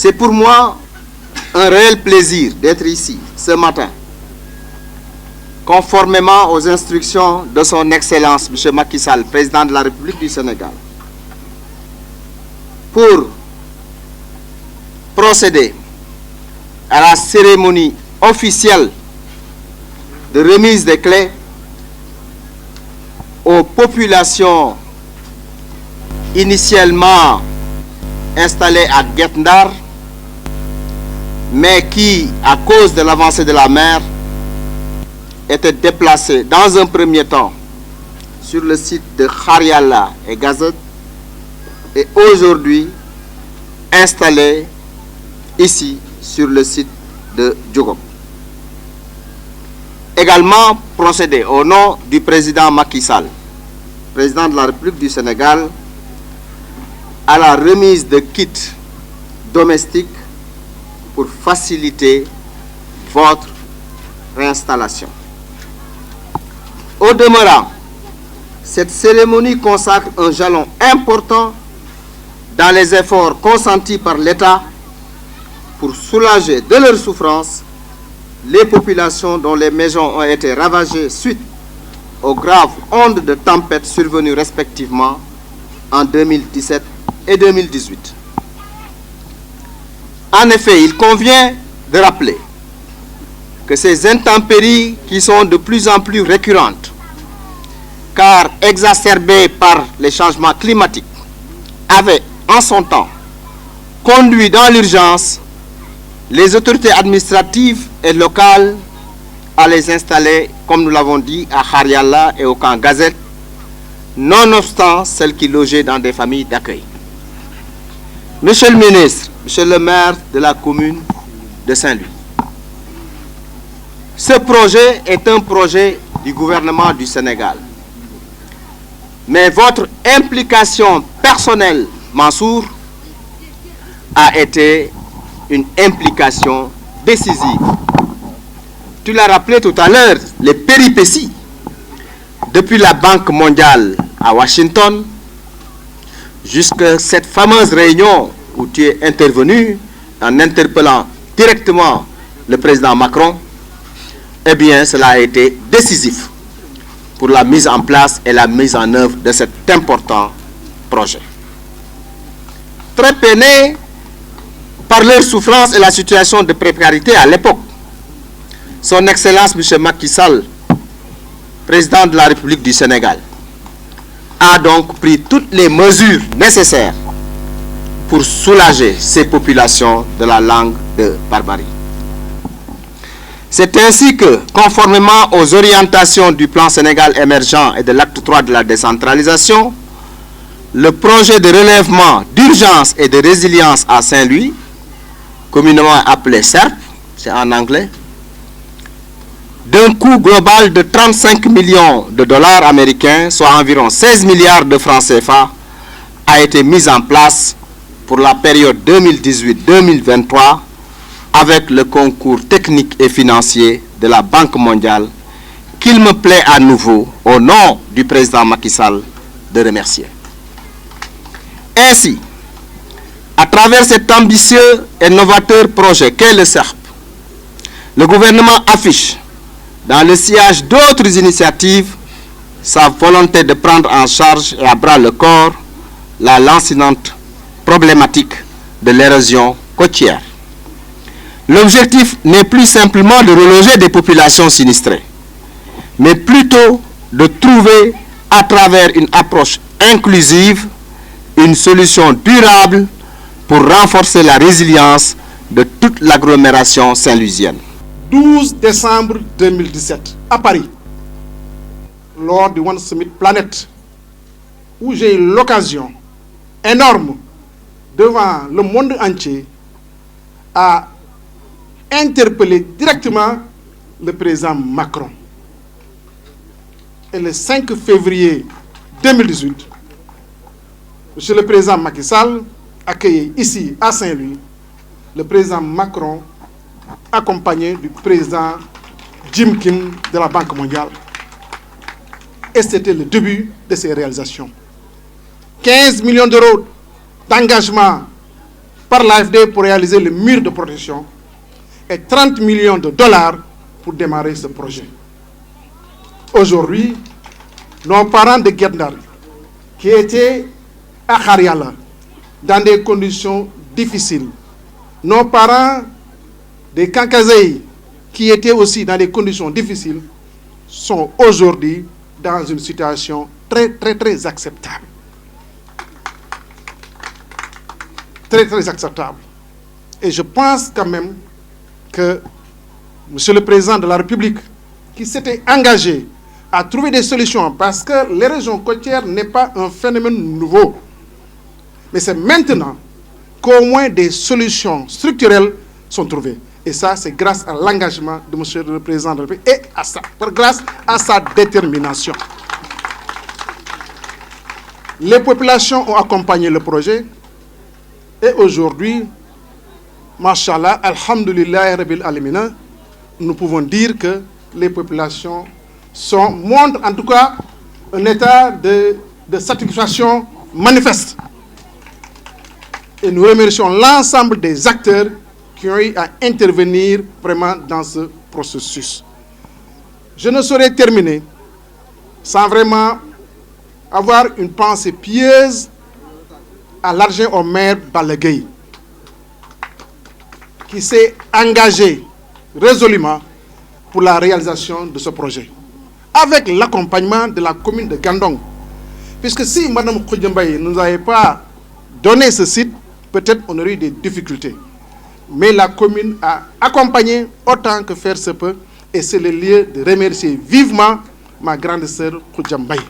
C'est pour moi un réel plaisir d'être ici ce matin, conformément aux instructions de son Excellence M. Macky Sall, président de la République du Sénégal, pour procéder à la cérémonie officielle de remise des clés aux populations initialement installées à Guet-Ndar, mais qui, à cause de l'avancée de la mer, étaient déplacées dans un premier temps sur le site de Khariala et Gazet et aujourd'hui installées ici sur le site de Djogop. Également procéder au nom du président Macky Sall, président de la République du Sénégal, à la remise de kits domestiques pour faciliter votre réinstallation. Au demeurant, cette cérémonie consacre un jalon important dans les efforts consentis par l'État pour soulager de leurs souffrances les populations dont les maisons ont été ravagées suite aux graves ondes de tempête survenues respectivement en 2017 et 2018. En effet, il convient de rappeler que ces intempéries qui sont de plus en plus récurrentes, car exacerbées par les changements climatiques, avaient en son temps conduit dans l'urgence les autorités administratives et locales à les installer, comme nous l'avons dit, à Khariala et au camp Gazette, nonobstant celles qui logeaient dans des familles d'accueil. Monsieur le ministre, monsieur le maire de la commune de Saint-Louis, ce projet est un projet du gouvernement du Sénégal. Mais votre implication personnelle, Mansour, a été une implication décisive. Tu l'as rappelé tout à l'heure, les péripéties depuis la Banque mondiale à Washington jusqu'à cette fameuse réunion où tu es intervenu en interpellant directement le président Macron. Eh bien, cela a été décisif pour la mise en place et la mise en œuvre de cet important projet. Très peinés par leur souffrance et la situation de précarité à l'époque, Son Excellence M. Macky Sall, président de la République du Sénégal, a donc pris toutes les mesures nécessaires pour soulager ces populations de la langue de barbarie. C'est ainsi que, conformément aux orientations du plan Sénégal émergent et de l'acte 3 de la décentralisation, le projet de relèvement d'urgence et de résilience à Saint-Louis, communément appelé SERP, c'est en anglais, d'un coût global de 35 millions de dollars américains, soit environ 16 milliards de francs CFA, a été mis en place pour la période 2018-2023 avec le concours technique et financier de la Banque mondiale, qu'il me plaît à nouveau, au nom du président Macky Sall, de remercier. Ainsi, à travers cet ambitieux et novateur projet qu'est le SERP, le gouvernement affiche, dans le sillage d'autres initiatives, sa volonté de prendre en charge et à bras le corps la lancinante problématique de l'érosion côtière. L'objectif n'est plus simplement de reloger des populations sinistrées, mais plutôt de trouver, à travers une approche inclusive, une solution durable pour renforcer la résilience de toute l'agglomération saint-louisienne. 12 décembre 2017, à Paris, lors du One Summit Planet, où j'ai eu l'occasion énorme devant le monde entier à interpeller directement le président Macron. Et le 5 février 2018, Monsieur le Président Macky Sall accueillait ici à Saint-Louis le président Macron accompagné du président Jim Kim de la Banque mondiale. Et c'était le début de ces réalisations. 15 millions d'euros d'engagement par l'AFD pour réaliser le mur de protection et 30 millions de dollars pour démarrer ce projet. Aujourd'hui, nos parents de Guet-Ndar, qui étaient à Khariala, dans des conditions difficiles, nos parents des Kankazei, qui étaient aussi dans des conditions difficiles, sont aujourd'hui dans une situation très acceptable. Très acceptable. Et je pense quand même que Monsieur le Président de la République, qui s'était engagé à trouver des solutions, parce que les régions côtières n'est pas un phénomène nouveau, mais c'est maintenant qu'au moins des solutions structurelles sont trouvées. Et ça, c'est grâce à l'engagement de Monsieur le Président de la République et grâce à sa détermination. Les populations ont accompagné le projet et aujourd'hui, Mashallah, Alhamdulillah, Rabbil Alamina, nous pouvons dire que les populations montrent en tout cas un état de satisfaction manifeste. Et nous remercions l'ensemble des acteurs qui ont eu à intervenir vraiment dans ce processus. Je ne saurais terminer sans vraiment avoir une pensée pieuse à l'argent au maire Balagueye, qui s'est engagé résolument pour la réalisation de ce projet, avec l'accompagnement de la commune de Gandon. Puisque si Mme Khoudjambaye ne nous avait pas donné ce site, peut-être on aurait eu des difficultés. Mais la commune a accompagné autant que faire se peut, et c'est le lieu de remercier vivement ma grande sœur Khoudjambaye.